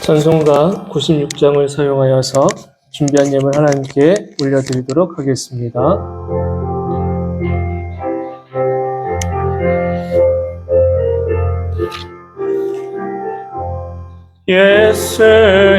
찬송가 96장을 사용하여서 준비한 예물 하나님께 올려드리도록 하겠습니다. 예수님은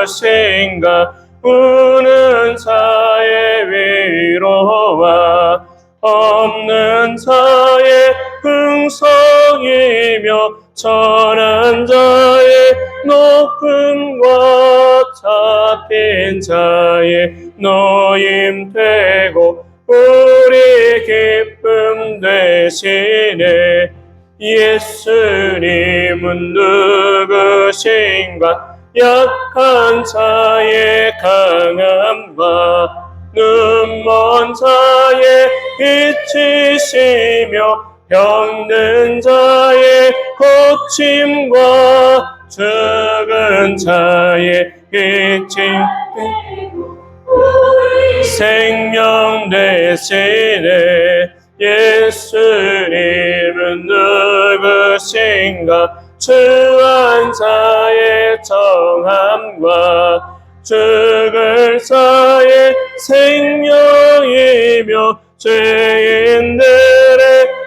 누구신가? 우는 자의 위로와 없는 자의 흥성이며 천한 자의 높음과 잡힌 자의 노임되고 우리 기쁨 되시네. 예수님은 누구신가? 약한 자의 강함과 눈먼 자의 빛이시며 병든 자의 고침과 죽은 자의 빛이 생명 되시네. 예수님은 누구신가? 추한 자의 정함과 죽을 자의 생명이며 죄인들의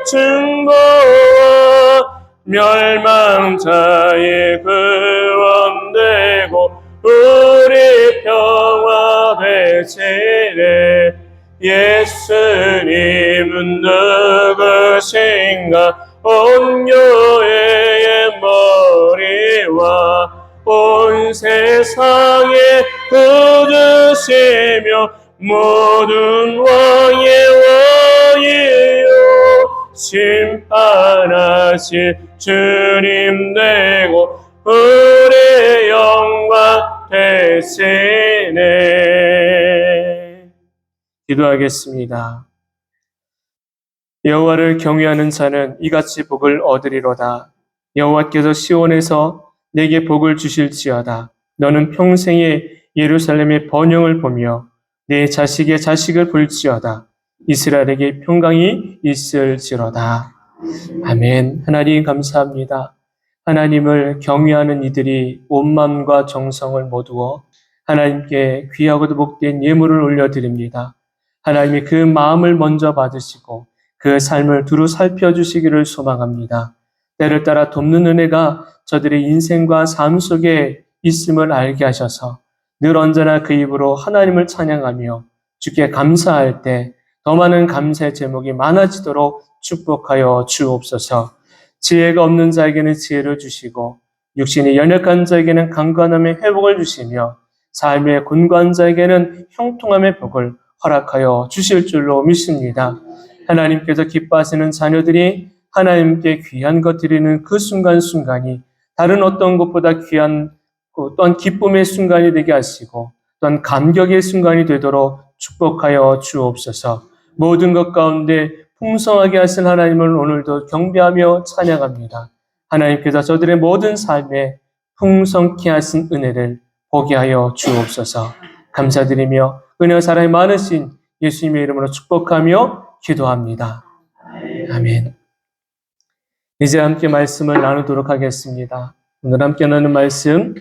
증거와 멸망자의 구원되고 우리 평화 되시네. 예수님은 누구신가? 온 교회의 머리와 온 세상의 구주시며 모든 왕의 왕이요 심판하실 주님 되고 우리 영광 되시네. 기도하겠습니다. 여호와를 경외하는 자는 이같이 복을 얻으리로다. 여호와께서 시온에서 내게 복을 주실지어다. 너는 평생에 예루살렘의 번영을 보며 내 자식의 자식을 볼지어다. 이스라엘에게 평강이 있을지로다. 아멘. 하나님 감사합니다. 하나님을 경외하는 이들이 온 마음과 정성을 모두어 하나님께 귀하고도 복된 예물을 올려드립니다. 하나님이 그 마음을 먼저 받으시고 그 삶을 두루 살펴주시기를 소망합니다. 때를 따라 돕는 은혜가 저들의 인생과 삶 속에 있음을 알게 하셔서 늘 언제나 그 입으로 하나님을 찬양하며 주께 감사할 때 더 많은 감사의 제목이 많아지도록 축복하여 주옵소서. 지혜가 없는 자에게는 지혜를 주시고 육신이 연약한 자에게는 강건함의 회복을 주시며 삶의 곤고한 자에게는 형통함의 복을 허락하여 주실 줄로 믿습니다. 하나님께서 기뻐하시는 자녀들이 하나님께 귀한 것 드리는 그 순간순간이 다른 어떤 것보다 귀한 또한 기쁨의 순간이 되게 하시고 또한 감격의 순간이 되도록 축복하여 주옵소서. 모든 것 가운데 풍성하게 하신 하나님을 오늘도 경배하며 찬양합니다. 하나님께서 저들의 모든 삶에 풍성케 하신 은혜를 보게 하여 주옵소서. 감사드리며 은혜와 사랑이 많으신 예수님의 이름으로 축복하며 기도합니다. 아멘. 이제 함께 말씀을 나누도록 하겠습니다. 오늘 함께 나누는 말씀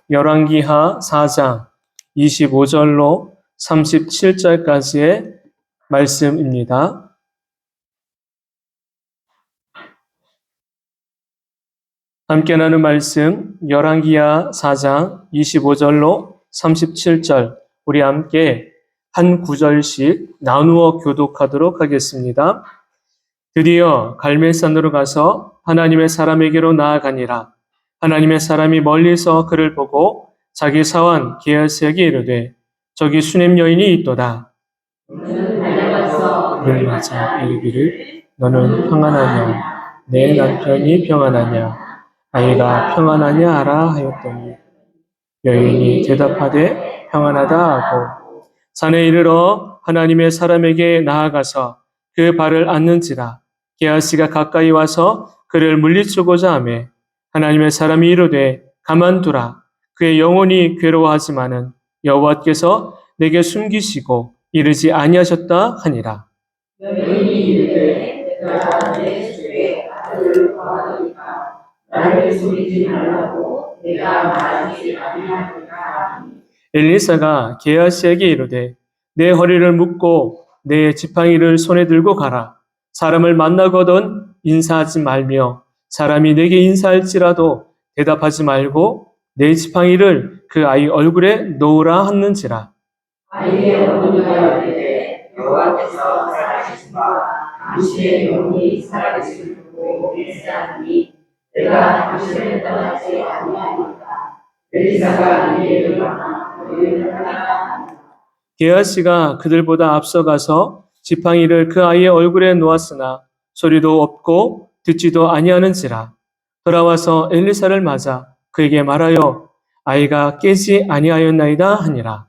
열왕기하 4장 25절로 37절까지의 말씀입니다. 함께 나누는 말씀 열왕기하 4장 25절로 37절 우리 함께 한 구절씩 나누어 교독하도록 하겠습니다. 드디어 갈멜산으로 가서 하나님의 사람에게로 나아가니라. 하나님의 사람이 멀리서 그를 보고 자기 사원 게하시에게 이르되 저기 수냄 여인이 있도다. 그를 맞아 이르기를 너는 평안하냐? 내 남편이 평안하냐? 아이가 평안하냐 하라 하였더니 여인이 대답하되 평안하다 하고 산에 이르러 하나님의 사람에게 나아가서 그 발을 앉는지라. 게하시가 가까이 와서 그를 물리치고자 하매 하나님의 사람이 이르되 가만두라. 그의 영혼이 괴로워하지만은 여호와께서 내게 숨기시고 이르지 아니하셨다 하니라. 여인이 이르되 내가 내 주의 아들을 구하리까 나를 속이지 말라고 내가 말하지 아니하리라. 엘리사가 게하시에게 이르되 내 허리를 묶고 내 지팡이를 손에 들고 가라. 사람을 만나거든 인사하지 말며 사람이 내게 인사할지라도 대답하지 말고 내 지팡이를 그 아이 얼굴에 놓으라 하는지라. 아이의 어머니가 이르되 여호와께서 살아계심과 당신의 영이 살아계심을 보고 일세하니 내가 당신을 떠나지 아니하니까. 엘리사가 이에 일어나 너희를 떠나라. 게하시가 그들보다 앞서가서 지팡이를 그 아이의 얼굴에 놓았으나 소리도 없고 듣지도 아니하는지라. 돌아와서 엘리사를 맞아 그에게 말하여 아이가 깨지 아니하였나이다 하니라.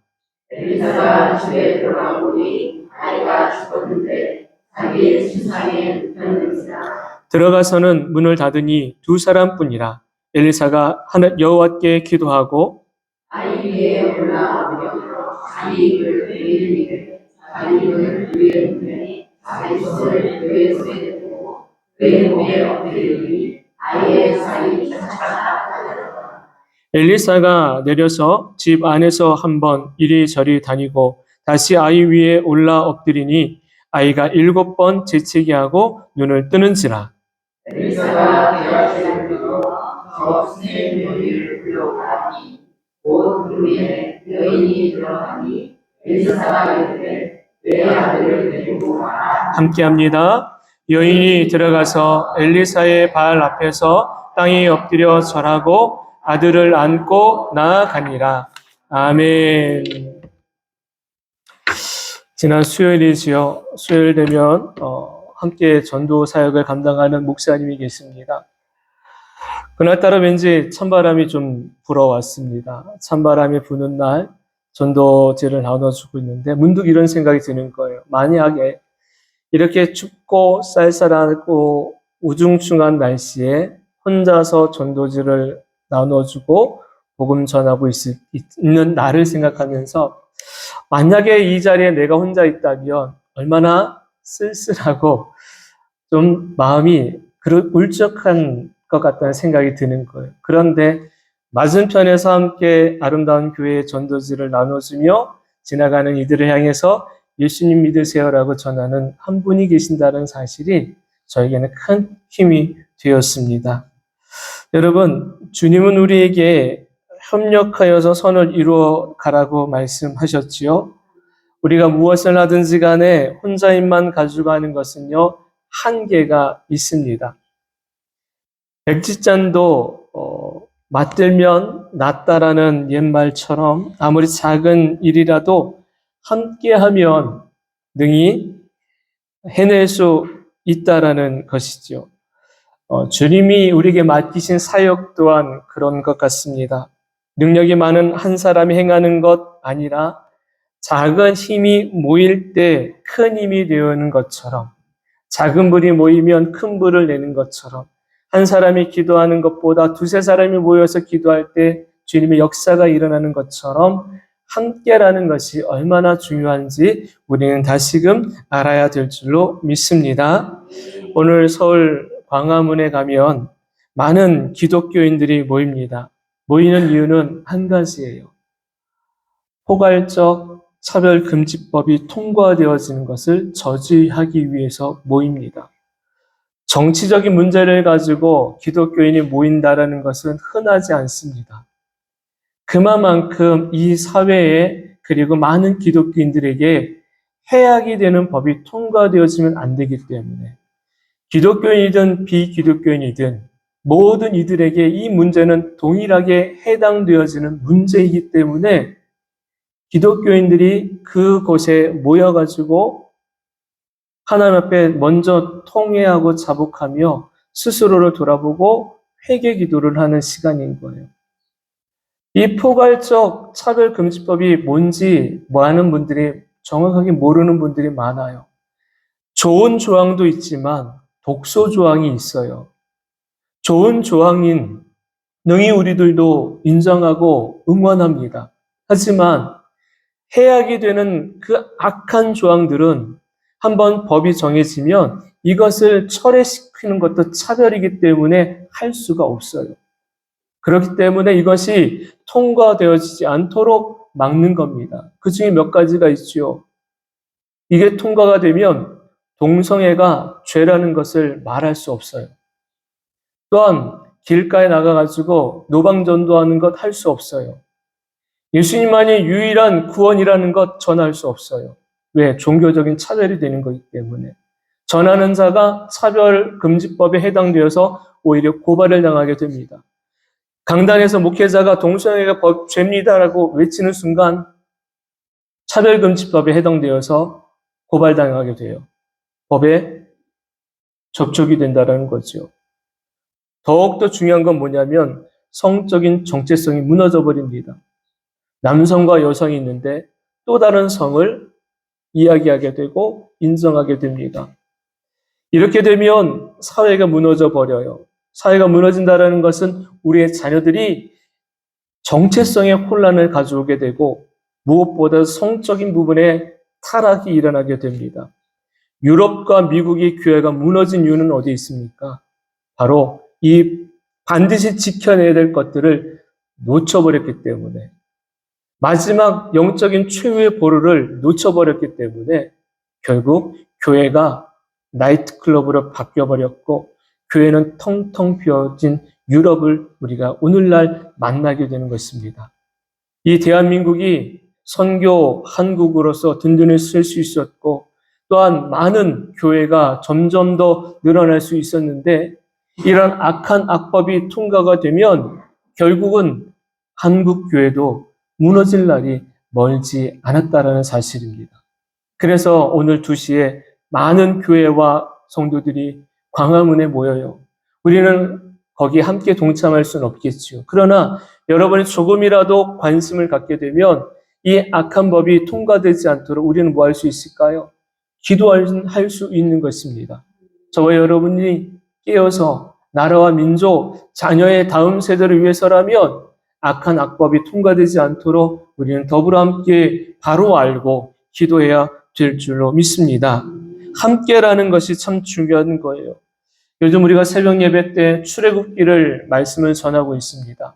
엘리사가 집에 들어가보니 아이가 죽었는데 자기의 침상에 눕혔는지라. 들어가서는 문을 닫으니 두 사람뿐이라. 엘리사가 여호와께 기도하고 아이 위에 올라오며 자기 입을 베리니 자기 눈을 위에 눕으니 자기 손을 그의 손에 대고 그의 몸에 엎드리니 아이의 살이 쫓아나가더라. 엘리사가 내려서 집 안에서 한번 이리저리 다니고 다시 아이 위에 올라 엎드리니 아이가 7번 재채기 하고 눈을 뜨는지라. 엘리사가 게하시를 불러 저 스넬 여인을 불러오라니 곧 그루에 여인이 들어가니 엘리사가 이르되 내 아들을 데리고 와라. 함께합니다. 여인이 들어가서 엘리사의 발 앞에서 땅에 엎드려 절하고 아들을 안고 나아가니라. 아멘. 지난 수요일이지요. 수요일 되면 함께 전도 사역을 감당하는 목사님이 계십니다. 그날따라 왠지 찬바람이 좀 불어왔습니다. 찬바람이 부는 날 전도제를 나눠주고 있는데 문득 이런 생각이 드는 거예요. 만약에 이렇게 춥고 쌀쌀하고 우중충한 날씨에 혼자서 전도지를 나눠주고 복음 전하고 있는 나를 생각하면서 만약에 이 자리에 내가 혼자 있다면 얼마나 쓸쓸하고 좀 마음이 울적한 것 같다는 생각이 드는 거예요. 그런데 맞은편에서 함께 아름다운 교회의 전도지를 나눠주며 지나가는 이들을 향해서 예수님 믿으세요라고 전하는 한 분이 계신다는 사실이 저에게는 큰 힘이 되었습니다. 여러분, 주님은 우리에게 협력하여서 선을 이루어 가라고 말씀하셨지요. 우리가 무엇을 하든지 간에 혼자 힘만 가지고 하는 것은요, 한계가 있습니다. 백지잔도 맞들면 낫다라는 옛말처럼 아무리 작은 일이라도 함께하면 능히 해낼 수 있다라는 것이죠. 주님이 우리에게 맡기신 사역 또한 그런 것 같습니다. 능력이 많은 한 사람이 행하는 것 아니라 작은 힘이 모일 때 큰 힘이 되는 것처럼 작은 불이 모이면 큰 불을 내는 것처럼 한 사람이 기도하는 것보다 두세 사람이 모여서 기도할 때 주님의 역사가 일어나는 것처럼 함께라는 것이 얼마나 중요한지 우리는 다시금 알아야 될 줄로 믿습니다. 오늘 서울 광화문에 가면 많은 기독교인들이 모입니다. 모이는 이유는 한 가지예요. 포괄적 차별금지법이 통과되어지는 것을 저지하기 위해서 모입니다. 정치적인 문제를 가지고 기독교인이 모인다라는 것은 흔하지 않습니다. 그만큼 이 사회에 그리고 많은 기독교인들에게 해악이 되는 법이 통과되어지면 안 되기 때문에 기독교인이든 비기독교인이든 모든 이들에게 이 문제는 동일하게 해당되어지는 문제이기 때문에 기독교인들이 그곳에 모여가지고 하나님 앞에 먼저 통회하고 자복하며 스스로를 돌아보고 회개 기도를 하는 시간인 거예요. 이 포괄적 차별금지법이 뭔지 아는 분들이 정확하게 모르는 분들이 많아요. 좋은 조항도 있지만 독소 조항이 있어요. 좋은 조항인 능히 우리들도 인정하고 응원합니다. 하지만 해악이 되는 그 악한 조항들은 한번 법이 정해지면 이것을 철회시키는 것도 차별이기 때문에 할 수가 없어요. 그렇기 때문에 이것이 통과되어지지 않도록 막는 겁니다. 그 중에 몇 가지가 있죠. 이게 통과가 되면 동성애가 죄라는 것을 말할 수 없어요. 또한 길가에 나가가지고 노방전도하는 것 할 수 없어요. 예수님만이 유일한 구원이라는 것 전할 수 없어요. 왜? 종교적인 차별이 되는 거기 때문에. 전하는 자가 차별금지법에 해당되어서 오히려 고발을 당하게 됩니다. 강단에서 목회자가 동성애가 죄입니다라고 외치는 순간 차별금지법에 해당되어서 고발당하게 돼요. 법에 접촉이 된다는 거죠. 더욱더 중요한 건 뭐냐면 성적인 정체성이 무너져 버립니다. 남성과 여성이 있는데 또 다른 성을 이야기하게 되고 인정하게 됩니다. 이렇게 되면 사회가 무너져 버려요. 사회가 무너진다는 것은 우리의 자녀들이 정체성의 혼란을 가져오게 되고 무엇보다 성적인 부분에 타락이 일어나게 됩니다. 유럽과 미국의 교회가 무너진 이유는 어디에 있습니까? 바로 이 반드시 지켜내야 될 것들을 놓쳐버렸기 때문에, 마지막 영적인 최후의 보루를 놓쳐버렸기 때문에 결국 교회가 나이트클럽으로 바뀌어버렸고 교회는 텅텅 비어진 유럽을 우리가 오늘날 만나게 되는 것입니다. 이 대한민국이 선교 한국으로서 든든히 쓸 수 있었고 또한 많은 교회가 점점 더 늘어날 수 있었는데 이런 악한 악법이 통과가 되면 결국은 한국 교회도 무너질 날이 멀지 않았다라는 사실입니다. 그래서 오늘 2시에 많은 교회와 성도들이 광화문에 모여요. 우리는 거기에 함께 동참할 수는 없겠지요. 그러나 여러분이 조금이라도 관심을 갖게 되면 이 악한 법이 통과되지 않도록 우리는 뭐 할 수 있을까요? 기도할 수 있는 것입니다. 저와 여러분이 깨어서 나라와 민족, 자녀의 다음 세대를 위해서라면 악한 악법이 통과되지 않도록 우리는 더불어 함께 바로 알고 기도해야 될 줄로 믿습니다. 함께라는 것이 참 중요한 거예요. 요즘 우리가 새벽 예배 때 출애굽기를 말씀을 전하고 있습니다.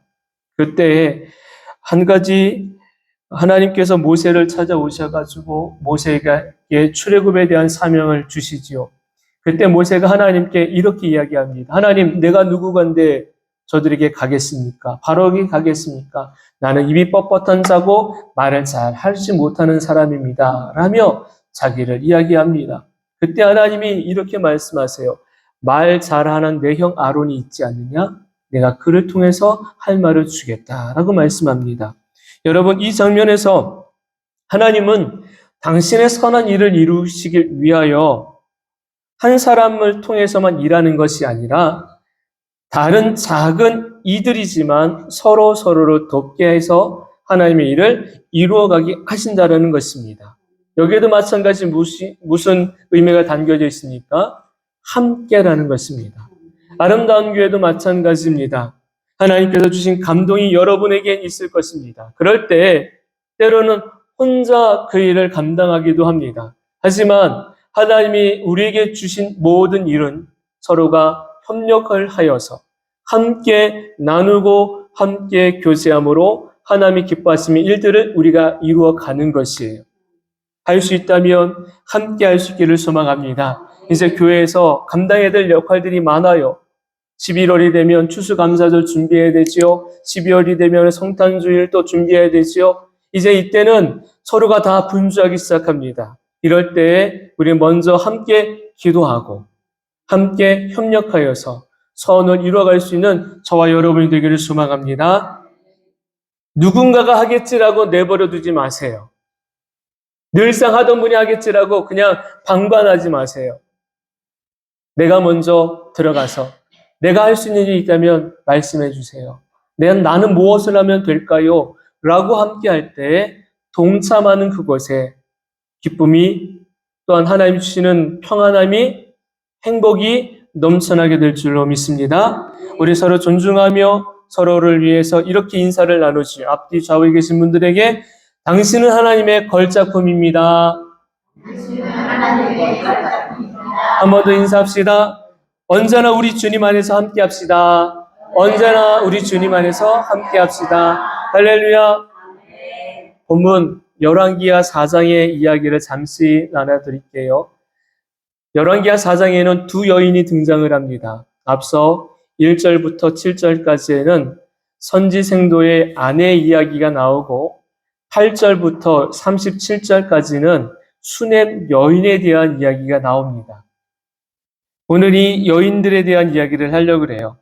그때 한 가지 하나님께서 모세를 찾아오셔가지고 모세에게 출애굽에 대한 사명을 주시지요. 그때 모세가 하나님께 이렇게 이야기합니다. 하나님, 내가 누구건데 저들에게 가겠습니까? 바로에게 가겠습니까? 나는 입이 뻣뻣한 자고 말을 잘 하지 못하는 사람입니다. 라며 자기를 이야기합니다. 그때 하나님이 이렇게 말씀하세요. 말 잘하는 내 형 아론이 있지 않느냐? 내가 그를 통해서 할 말을 주겠다라고 말씀합니다. 여러분, 이 장면에서 하나님은 당신의 선한 일을 이루시길 위하여 한 사람을 통해서만 일하는 것이 아니라 다른 작은 이들이지만 서로를 돕게 해서 하나님의 일을 이루어가게 하신다는 것입니다. 여기에도 마찬가지 무슨 의미가 담겨져 있습니까? 함께라는 것입니다. 아름다운 교회도 마찬가지입니다. 하나님께서 주신 감동이 여러분에게 있을 것입니다. 그럴 때 때로는 혼자 그 일을 감당하기도 합니다. 하지만 하나님이 우리에게 주신 모든 일은 서로가 협력을 하여서 함께 나누고 함께 교제함으로 하나님이 기뻐하시는 일들을 우리가 이루어 가는 것이에요. 할 수 있다면 함께 할 수 있기를 소망합니다. 이제 교회에서 감당해야 될 역할들이 많아요. 11월이 되면 추수감사절 준비해야 되지요. 12월이 되면 성탄주일 또 준비해야 되지요. 이제 이때는 서로가 다 분주하기 시작합니다. 이럴 때 우리 먼저 함께 기도하고 함께 협력하여서 선을 이루어갈 수 있는 저와 여러분이 되기를 소망합니다. 누군가가 하겠지라고 내버려 두지 마세요. 늘상 하던 분이 하겠지라고 그냥 방관하지 마세요. 내가 먼저 들어가서 내가 할 수 있는 일이 있다면 말씀해 주세요. 나는 무엇을 하면 될까요? 라고 함께 할 때 동참하는 그곳에 기쁨이 또한 하나님 주시는 평안함이 행복이 넘쳐나게 될 줄로 믿습니다. 우리 서로 존중하며 서로를 위해서 이렇게 인사를 나누지. 앞뒤 좌우에 계신 분들에게 당신은 하나님의 걸작품입니다. 당신은 하나님의 걸작품입니다. 한 번 더 인사합시다. 언제나 우리 주님 안에서 함께 합시다. 언제나 우리 주님 안에서 함께 합시다. 할렐루야. 본문 열왕기하 4장의 이야기를 잠시 나눠드릴게요. 열왕기하 4장에는 두 여인이 등장을 합니다. 앞서 1절부터 7절까지에는 선지생도의 아내 이야기가 나오고 8절부터 37절까지는 수넴 여인에 대한 이야기가 나옵니다. 오늘 이 여인들에 대한 이야기를 하려고 해요.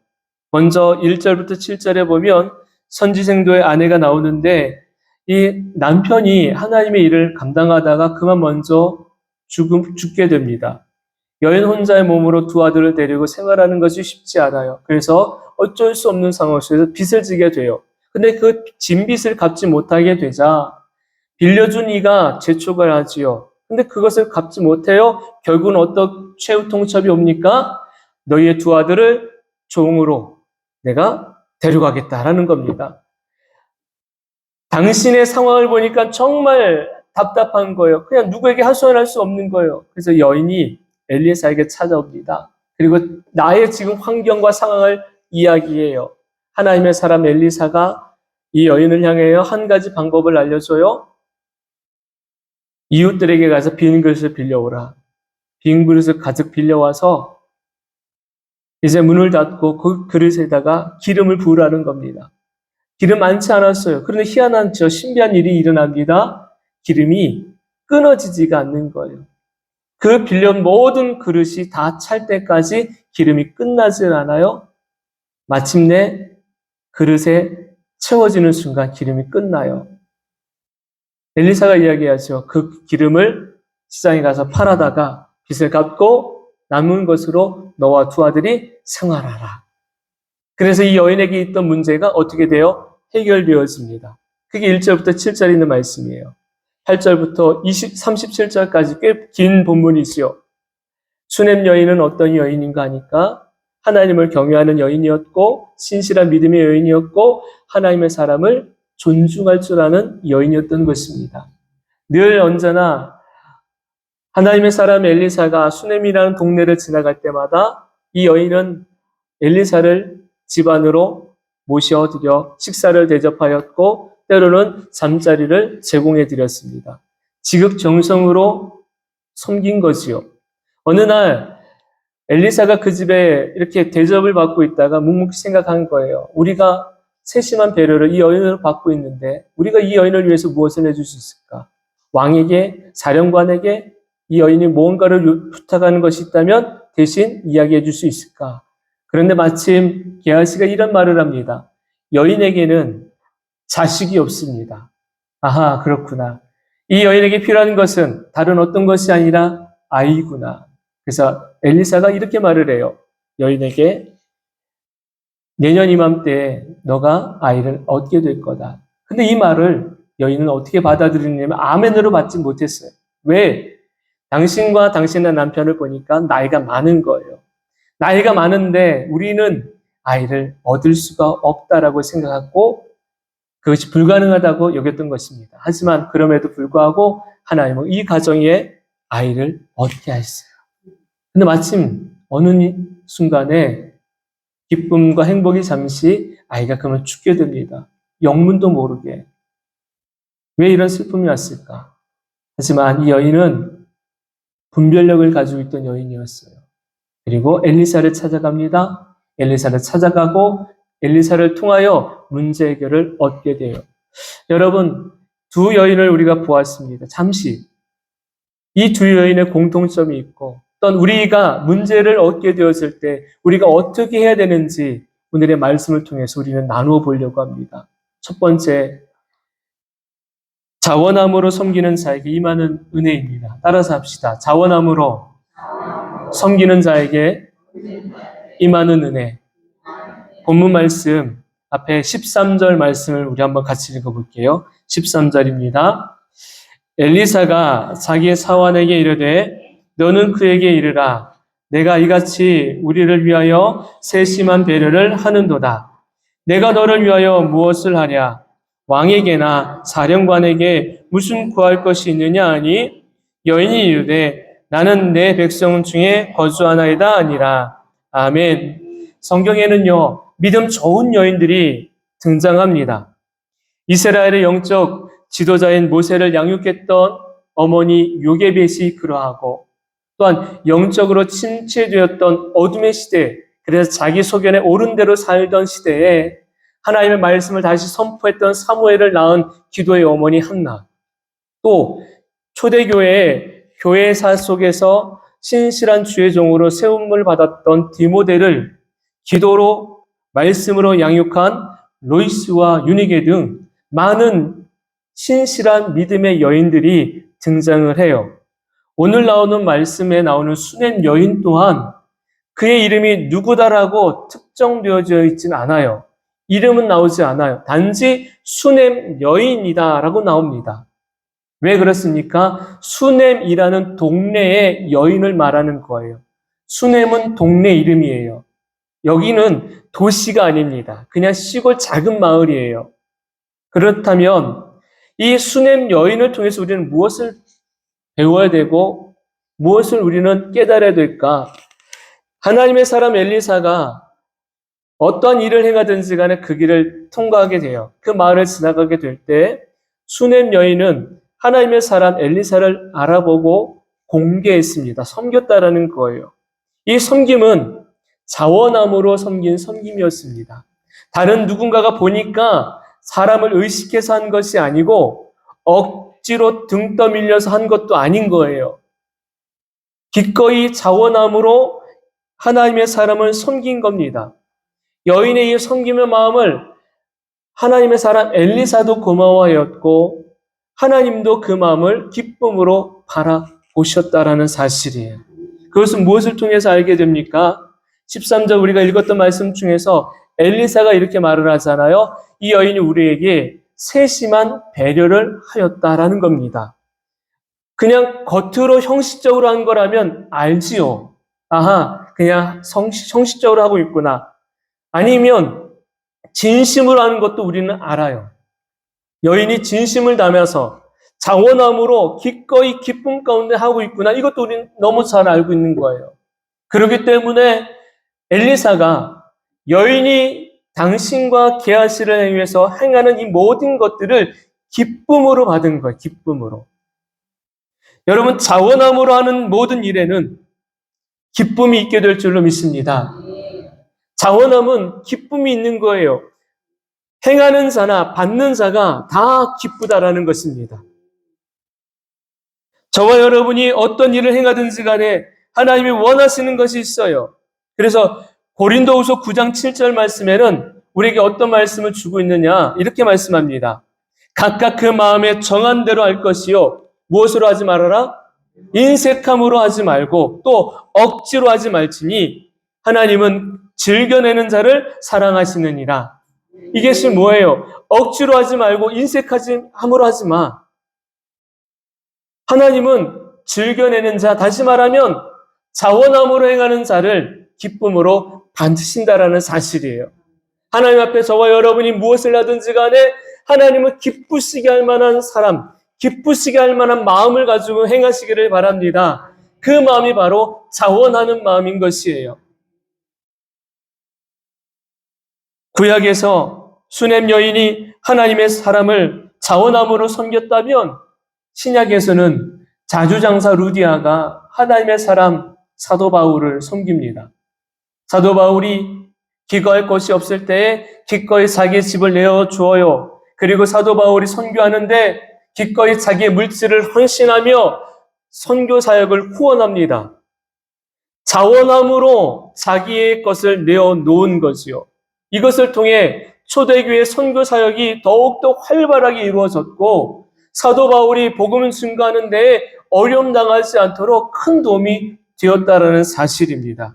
먼저 1절부터 7절에 보면 선지생도의 아내가 나오는데 이 남편이 하나님의 일을 감당하다가 그만 먼저 죽게 됩니다. 여인 혼자의 몸으로 두 아들을 데리고 생활하는 것이 쉽지 않아요. 그래서 어쩔 수 없는 상황 속에서 빚을 지게 돼요. 근데 그 진 빚을 갚지 못하게 되자 빌려준 이가 재촉을 하지요. 근데 그것을 갚지 못해요. 결국은 어떤 최후 통첩이 옵니까? 너희의 두 아들을 종으로 내가 데려가겠다라는 겁니다. 당신의 상황을 보니까 정말 답답한 거예요. 그냥 누구에게 하소연할 수 없는 거예요. 그래서 여인이 엘리사에게 찾아옵니다. 그리고 나의 지금 환경과 상황을 이야기해요. 하나님의 사람 엘리사가 이 여인을 향하여 한 가지 방법을 알려줘요. 이웃들에게 가서 빈 그릇을 빌려오라. 빈 그릇을 가득 빌려와서 이제 문을 닫고 그 그릇에다가 기름을 부으라는 겁니다. 기름 많지 않았어요. 그런데 희한한 신비한 일이 일어납니다. 기름이 끊어지지가 않는 거예요. 그 빌려온 모든 그릇이 다 찰 때까지 기름이 끝나지 않아요. 마침내 그릇에 채워지는 순간 기름이 끝나요. 엘리사가 이야기하죠. 그 기름을 시장에 가서 팔아다가 빚을 갚고 남은 것으로 너와 두 아들이 생활하라. 그래서 이 여인에게 있던 문제가 어떻게 돼요? 해결되어집니다. 그게 1절부터 7절에 있는 말씀이에요. 8절부터 37절까지 꽤 긴 본문이지요. 수넴 여인은 어떤 여인인가 하니까 하나님을 경외하는 여인이었고 신실한 믿음의 여인이었고 하나님의 사람을 존중할 줄 아는 여인이었던 것입니다. 늘 언제나 하나님의 사람 엘리사가 수넴이라는 동네를 지나갈 때마다 이 여인은 엘리사를 집안으로 모셔드려 식사를 대접하였고 때로는 잠자리를 제공해 드렸습니다. 지극정성으로 섬긴 거지요. 어느 날 엘리사가 그 집에 이렇게 대접을 받고 있다가 묵묵히 생각한 거예요. 우리가 세심한 배려를 이 여인으로 받고 있는데 우리가 이 여인을 위해서 무엇을 해줄 수 있을까? 왕에게, 사령관에게 이 여인이 무언가를 부탁하는 것이 있다면 대신 이야기해 줄 수 있을까? 그런데 마침 게하시가 이런 말을 합니다. 여인에게는 자식이 없습니다. 아하, 그렇구나. 이 여인에게 필요한 것은 다른 어떤 것이 아니라 아이구나. 그래서 엘리사가 이렇게 말을 해요. 여인에게 내년 이맘때 너가 아이를 얻게 될 거다. 근데 이 말을 여인은 어떻게 받아들이냐면 아멘으로 받지 못했어요. 왜? 당신과 당신의 남편을 보니까 나이가 많은 거예요. 나이가 많은데 우리는 아이를 얻을 수가 없다라고 생각하고 그것이 불가능하다고 여겼던 것입니다. 하지만 그럼에도 불구하고 하나님은 이 가정에 아이를 얻게 하셨어요. 근데 마침 어느 순간에 기쁨과 행복이 잠시 아이가 그러면 죽게 됩니다. 영문도 모르게. 왜 이런 슬픔이 왔을까? 하지만 이 여인은 분별력을 가지고 있던 여인이었어요. 그리고 엘리사를 찾아갑니다. 엘리사를 찾아가고 엘리사를 통하여 문제 해결을 얻게 돼요. 여러분, 두 여인을 우리가 보았습니다. 잠시. 이 두 여인의 공통점이 있고 어떤 우리가 문제를 얻게 되었을 때 우리가 어떻게 해야 되는지 오늘의 말씀을 통해서 우리는 나누어 보려고 합니다. 첫 번째, 자원함으로 섬기는 자에게 임하는 은혜입니다. 따라서 합시다. 자원함으로 섬기는 자에게 임하는 은혜. 본문 말씀 앞에 13절 말씀을 우리 한번 같이 읽어볼게요. 13절입니다. 엘리사가 자기의 사환에게 이르되 너는 그에게 이르라. 내가 이같이 우리를 위하여 세심한 배려를 하는도다. 내가 너를 위하여 무엇을 하랴? 왕에게나 사령관에게 무슨 구할 것이 있느냐 하니 여인이 이르되 나는 내 백성 중에 거주하나이다 아니라. 아멘. 성경에는요, 믿음 좋은 여인들이 등장합니다. 이스라엘의 영적 지도자인 모세를 양육했던 어머니 요게벳이 그러하고, 또한 영적으로 침체되었던 어둠의 시대, 그래서 자기 소견에 옳은 대로 살던 시대에 하나님의 말씀을 다시 선포했던 사무엘을 낳은 기도의 어머니 한나, 또 초대교회의 교회사 속에서 신실한 주의 종으로 세움을 받았던 디모데를 기도로 말씀으로 양육한 로이스와 유니게 등 많은 신실한 믿음의 여인들이 등장을 해요. 오늘 나오는 말씀에 나오는 수넴 여인 또한 그의 이름이 누구다라고 특정되어져 있진 않아요. 이름은 나오지 않아요. 단지 수넴 여인이다라고 나옵니다. 왜 그렇습니까? 수넴이라는 동네의 여인을 말하는 거예요. 수넴은 동네 이름이에요. 여기는 도시가 아닙니다. 그냥 시골 작은 마을이에요. 그렇다면 이 수넴 여인을 통해서 우리는 무엇을 배워야 되고 무엇을 우리는 깨달아야 될까? 하나님의 사람 엘리사가 어떠한 일을 행하든지 간에 그 길을 통과하게 돼요. 그 마을을 지나가게 될 때 수넴 여인은 하나님의 사람 엘리사를 알아보고 공개했습니다. 섬겼다라는 거예요. 이 섬김은 자원함으로 섬긴 섬김이었습니다. 다른 누군가가 보니까 사람을 의식해서 한 것이 아니고 억지로 등 떠밀려서 한 것도 아닌 거예요. 기꺼이 자원함으로 하나님의 사람을 섬긴 겁니다. 여인의 이 섬김의 마음을 하나님의 사람 엘리사도 고마워하였고 하나님도 그 마음을 기쁨으로 바라보셨다라는 사실이에요. 그것은 무엇을 통해서 알게 됩니까? 13절 우리가 읽었던 말씀 중에서 엘리사가 이렇게 말을 하잖아요. 이 여인이 우리에게 세심한 배려를 하였다라는 겁니다. 그냥 겉으로 형식적으로 한 거라면 알지요. 아하, 그냥 형식적으로 하고 있구나. 아니면 진심으로 하는 것도 우리는 알아요. 여인이 진심을 담아서 자원함으로 기꺼이 기쁨 가운데 하고 있구나. 이것도 우리는 너무 잘 알고 있는 거예요. 그렇기 때문에 엘리사가 여인이 당신과 계하시를 행위해서 행하는 이 모든 것들을 기쁨으로 받은 거예요. 기쁨으로. 여러분, 자원함으로 하는 모든 일에는 기쁨이 있게 될 줄로 믿습니다. 자원함은 기쁨이 있는 거예요. 행하는 자나 받는 자가 다 기쁘다라는 것입니다. 저와 여러분이 어떤 일을 행하든지 간에 하나님이 원하시는 것이 있어요. 그래서 고린도후서 9장 7절 말씀에는 우리에게 어떤 말씀을 주고 있느냐 이렇게 말씀합니다. 각각 그 마음에 정한 대로 할 것이요. 무엇으로 하지 말아라? 인색함으로 하지 말고 또 억지로 하지 말지니 하나님은 즐겨내는 자를 사랑하시느니라. 이것이 뭐예요? 억지로 하지 말고 인색함으로 하지 마. 하나님은 즐겨내는 자, 다시 말하면 자원함으로 행하는 자를 기쁨으로 받으신다라는 사실이에요. 하나님 앞에 저와 여러분이 무엇을 하든지 간에 하나님을 기쁘시게 할 만한 사람, 기쁘시게 할 만한 마음을 가지고 행하시기를 바랍니다. 그 마음이 바로 자원하는 마음인 것이에요. 구약에서 수넴 여인이 하나님의 사람을 자원함으로 섬겼다면 신약에서는 자주장사 루디아가 하나님의 사람 사도 바울을 섬깁니다. 사도 바울이 기거할 것이 없을 때에 기꺼이 자기의 집을 내어주어요. 그리고 사도 바울이 선교하는데 기꺼이 자기의 물질을 헌신하며 선교 사역을 후원합니다. 자원함으로 자기의 것을 내어놓은 것이요. 이것을 통해 초대교회 선교 사역이 더욱더 활발하게 이루어졌고 사도 바울이 복음을 증거하는 데에 어려움 당하지 않도록 큰 도움이 되었다라는 사실입니다.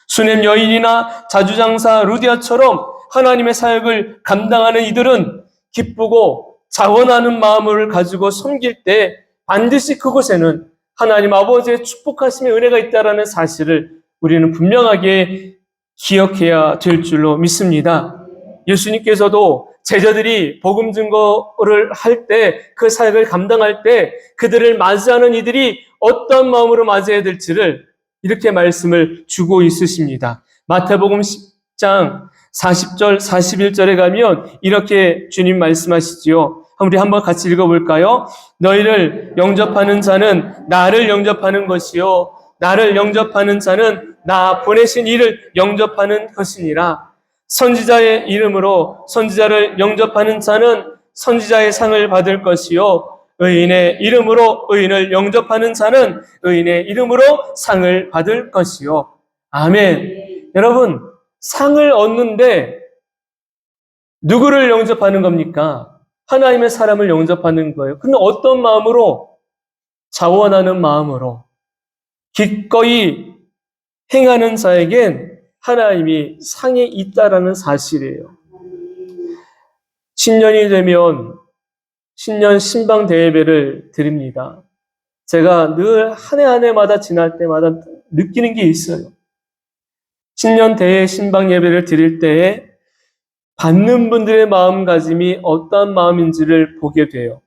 수넴 여인이나 자주장사 루디아처럼 하나님의 사역을 감당하는 이들은 기쁘고 자원하는 마음을 가지고 섬길 때 반드시 그곳에는 하나님 아버지의 축복하심의 은혜가 있다라는 사실을 우리는 분명하게 기억해야 될 줄로 믿습니다. 예수님께서도 제자들이 복음 증거를 할 때, 그 사역을 감당할 때 그들을 맞이하는 이들이 어떤 마음으로 맞이해야 될지를 이렇게 말씀을 주고 있으십니다. 마태복음 10장 40절, 41절에 가면 이렇게 주님 말씀하시지요. 우리 한번 같이 읽어볼까요? 너희를 영접하는 자는 나를 영접하는 것이요, 나를 영접하는 자는 나 보내신 이를 영접하는 것이니라. 선지자의 이름으로 선지자를 영접하는 자는 선지자의 상을 받을 것이요, 의인의 이름으로 의인을 영접하는 자는 의인의 이름으로 상을 받을 것이요. 아멘. 여러분, 상을 얻는데 누구를 영접하는 겁니까? 하나님의 사람을 영접하는 거예요. 근데 어떤 마음으로? 자원하는 마음으로. 기꺼이 행하는 자에겐 하나님이 상이 있다라는 사실이에요. 신년이 되면 신년 신방 대예배를 드립니다. 제가 늘 한 해 한 해마다 지날 때마다 느끼는 게 있어요. 신년 대예 신방 예배를 드릴 때에 받는 분들의 마음가짐이 어떠한 마음인지를 보게 돼요.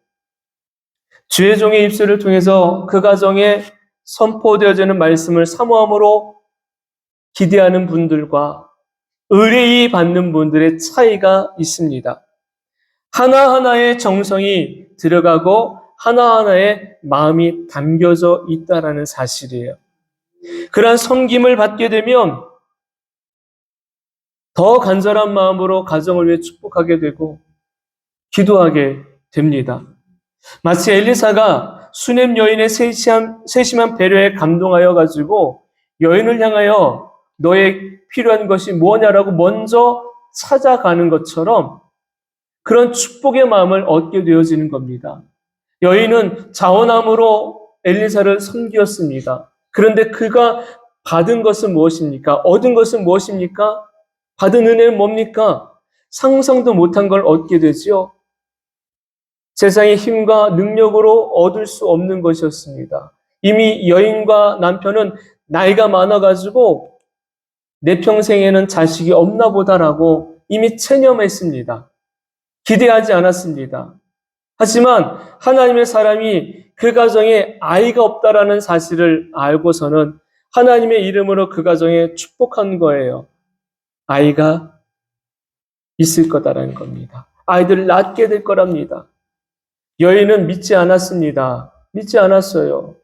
주의 종의 입술을 통해서 그 가정에 선포되어지는 말씀을 사모함으로 기대하는 분들과 의뢰히 받는 분들의 차이가 있습니다. 하나하나의 정성이 들어가고 하나하나의 마음이 담겨져 있다라는 사실이에요. 그러한 섬김을 받게 되면 더 간절한 마음으로 가정을 위해 축복하게 되고 기도하게 됩니다. 마치 엘리사가 수넴 여인의 세심한 배려에 감동하여 가지고 여인을 향하여 너의 필요한 것이 무엇냐라고 먼저 찾아가는 것처럼 그런 축복의 마음을 얻게 되어지는 겁니다. 여인은 자원함으로 엘리사를 섬기었습니다. 그런데 그가 받은 것은 무엇입니까? 얻은 것은 무엇입니까? 받은 은혜는 뭡니까? 상상도 못한 걸 얻게 되지요. 세상의 힘과 능력으로 얻을 수 없는 것이었습니다. 이미 여인과 남편은 나이가 많아가지고 내 평생에는 자식이 없나 보다라고 이미 체념했습니다. 기대하지 않았습니다. 하지만 하나님의 사람이 그 가정에 아이가 없다라는 사실을 알고서는 하나님의 이름으로 그 가정에 축복한 거예요. 아이가 있을 거다라는 겁니다. 아이들을 낳게 될 거랍니다. 여인은 믿지 않았습니다. 믿지 않았어요.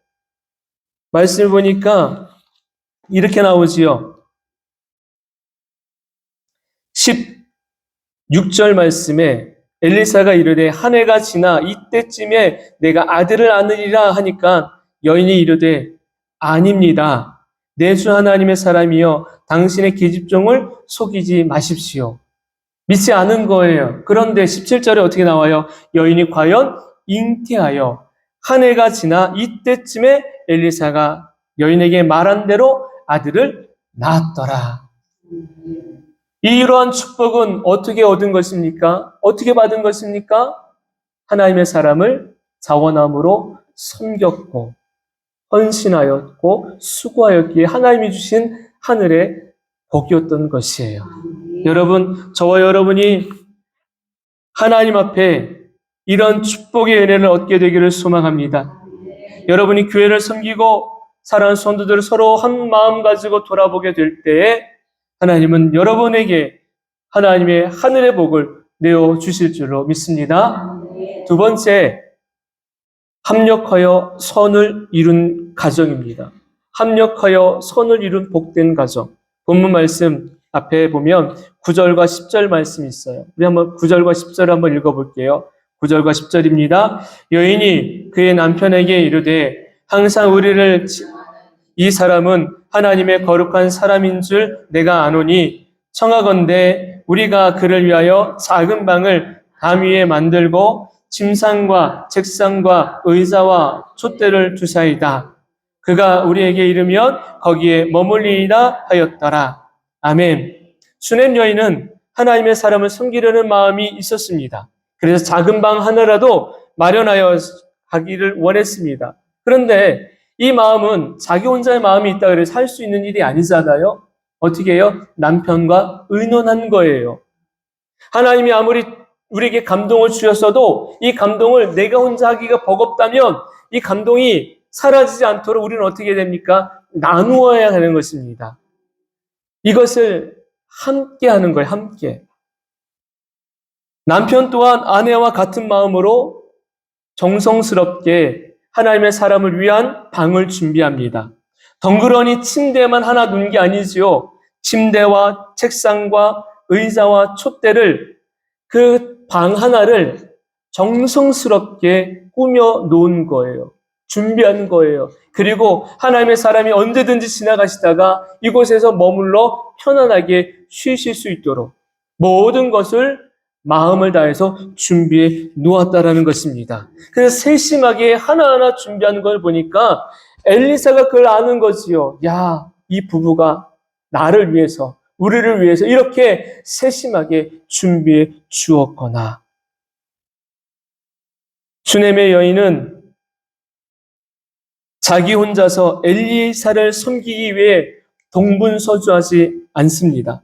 말씀을 보니까 이렇게 나오지요. 16절 말씀에 엘리사가 이르되 한 해가 지나 이때쯤에 내가 아들을 낳으리라 하니까 여인이 이르되 아닙니다. 내 주 하나님의 사람이여 당신의 계집종을 속이지 마십시오. 믿지 않은 거예요. 그런데 17절에 어떻게 나와요? 여인이 과연 잉태하여 한 해가 지나 이때쯤에 엘리사가 여인에게 말한 대로 아들을 낳았더라. 이러한 축복은 어떻게 얻은 것입니까? 어떻게 받은 것입니까? 하나님의 사람을 자원함으로 섬겼고 헌신하였고 수고하였기에 하나님이 주신 하늘의 복이었던 것이에요. 여러분, 저와 여러분이 하나님 앞에 이런 축복의 은혜를 얻게 되기를 소망합니다. 여러분이 교회를 섬기고 사랑하는 성도들을 서로 한 마음 가지고 돌아보게 될 때에 하나님은 여러분에게 하나님의 하늘의 복을 내어 주실 줄로 믿습니다. 두 번째, 합력하여 선을 이룬 가정입니다. 합력하여 선을 이룬 복된 가정. 본문 말씀 앞에 보면 9절과 10절 말씀이 있어요. 우리 한번 9절과 10절을 한번 읽어볼게요. 9절과 10절입니다. 여인이 그의 남편에게 이르되 항상 우리를 이 사람은 하나님의 거룩한 사람인 줄 내가 아노니 청하건대 우리가 그를 위하여 작은 방을 담 위에 만들고 침상과 책상과 의자와 촛대를 두사이다. 그가 우리에게 이르면 거기에 머물리이다 하였더라. 아멘. 수넴 여인은 하나님의 사람을 섬기려는 마음이 있었습니다. 그래서 작은 방 하나라도 마련하여 가기를 원했습니다. 그런데 이 마음은 자기 혼자의 마음이 있다 그래서 할 수 있는 일이 아니잖아요. 어떻게 해요? 남편과 의논한 거예요. 하나님이 아무리 우리에게 감동을 주셨어도 이 감동을 내가 혼자 하기가 버겁다면 이 감동이 사라지지 않도록 우리는 어떻게 됩니까? 나누어야 하는 것입니다. 이것을 함께 하는 거예요. 함께. 남편 또한 아내와 같은 마음으로 정성스럽게 하나님의 사람을 위한 방을 준비합니다. 덩그러니 침대만 하나 놓은 게 아니지요. 침대와 책상과 의자와 촛대를 그 방 하나를 정성스럽게 꾸며 놓은 거예요. 준비한 거예요. 그리고 하나님의 사람이 언제든지 지나가시다가 이곳에서 머물러 편안하게 쉬실 수 있도록 모든 것을 마음을 다해서 준비해 놓았다라는 것입니다. 그래서 세심하게 하나하나 준비하는 걸 보니까 엘리사가 그걸 아는 거지요. 야, 이 부부가 나를 위해서, 우리를 위해서 이렇게 세심하게 준비해 주었거나. 슈넴의 여인은 자기 혼자서 엘리사를 섬기기 위해 동분서주하지 않습니다.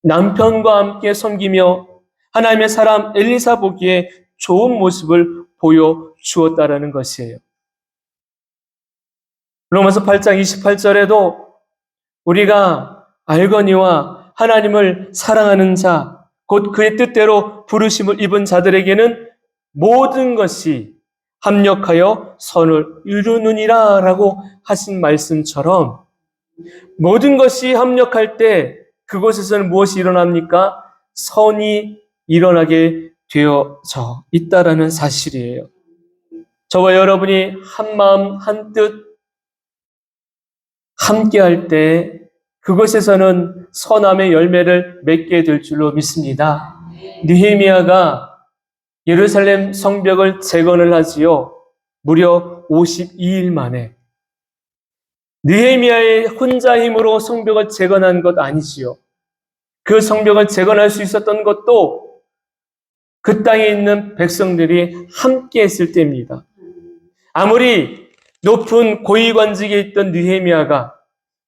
남편과 함께 섬기며 하나님의 사람 엘리사 보기에 좋은 모습을 보여주었다라는 것이에요. 로마서 8장 28절에도 우리가 알거니와 하나님을 사랑하는 자, 곧 그의 뜻대로 부르심을 입은 자들에게는 모든 것이 합력하여 선을 이루느니라 라고 하신 말씀처럼 모든 것이 합력할 때 그곳에서는 무엇이 일어납니까? 선이 일어나게 되어져 있다라는 사실이에요. 저와 여러분이 한 마음 한 뜻 함께 할 때 그곳에서는 선함의 열매를 맺게 될 줄로 믿습니다. 느헤미야가 예루살렘 성벽을 재건을 하지요. 무려 52일 만에. 느헤미야의 혼자 힘으로 성벽을 재건한 것 아니지요. 그 성벽을 재건할 수 있었던 것도 그 땅에 있는 백성들이 함께 했을 때입니다. 아무리 높은 고위관직에 있던 느헤미야가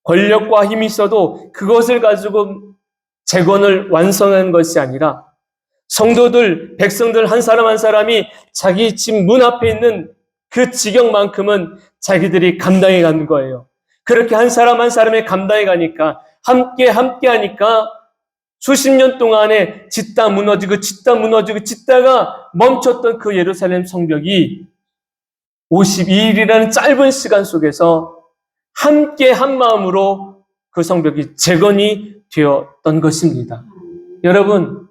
권력과 힘이 있어도 그것을 가지고 재건을 완성한 것이 아니라 성도들, 백성들 한 사람 한 사람이 자기 집 문 앞에 있는 그 지경만큼은 자기들이 감당해 가는 거예요. 그렇게 한 사람 한 사람이 감당해 가니까 함께 하니까 수십 년 동안에 짓다 무너지고 짓다가 멈췄던 그 예루살렘 성벽이 52일이라는 짧은 시간 속에서 함께 한 마음으로 그 성벽이 재건이 되었던 것입니다. 여러분,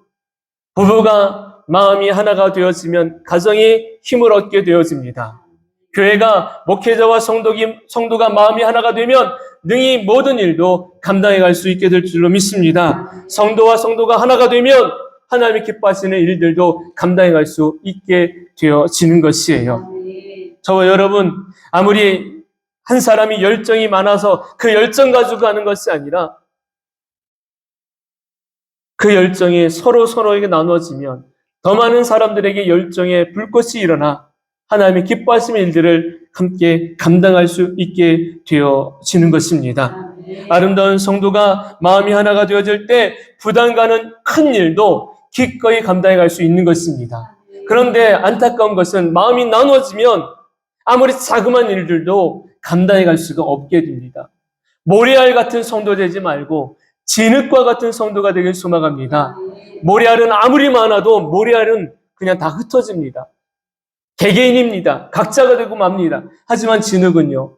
부부가 마음이 하나가 되어지면 가정이 힘을 얻게 되어집니다. 교회가 목회자와 성도가 마음이 하나가 되면 능히 모든 일도 감당해 갈 수 있게 될 줄로 믿습니다. 성도와 성도가 하나가 되면 하나님이 기뻐하시는 일들도 감당해 갈 수 있게 되어지는 것이에요. 저와 여러분, 아무리 한 사람이 열정이 많아서 그 열정 가지고 하는 것이 아니라 그 열정이 서로에게 나눠지면 더 많은 사람들에게 열정의 불꽃이 일어나 하나님의 기뻐하시는 일들을 함께 감당할 수 있게 되어지는 것입니다. 아름다운 성도가 마음이 하나가 되어질 때 부담 가는 큰 일도 기꺼이 감당해 갈 수 있는 것입니다. 그런데 안타까운 것은 마음이 나눠지면 아무리 자그마한 일들도 감당해 갈 수가 없게 됩니다. 모리알 같은 성도 되지 말고 진흙과 같은 성도가 되길 소망합니다. 모리알은 아무리 많아도 모리알은 그냥 다 흩어집니다. 개개인입니다. 각자가 되고 맙니다. 하지만 진흙은요.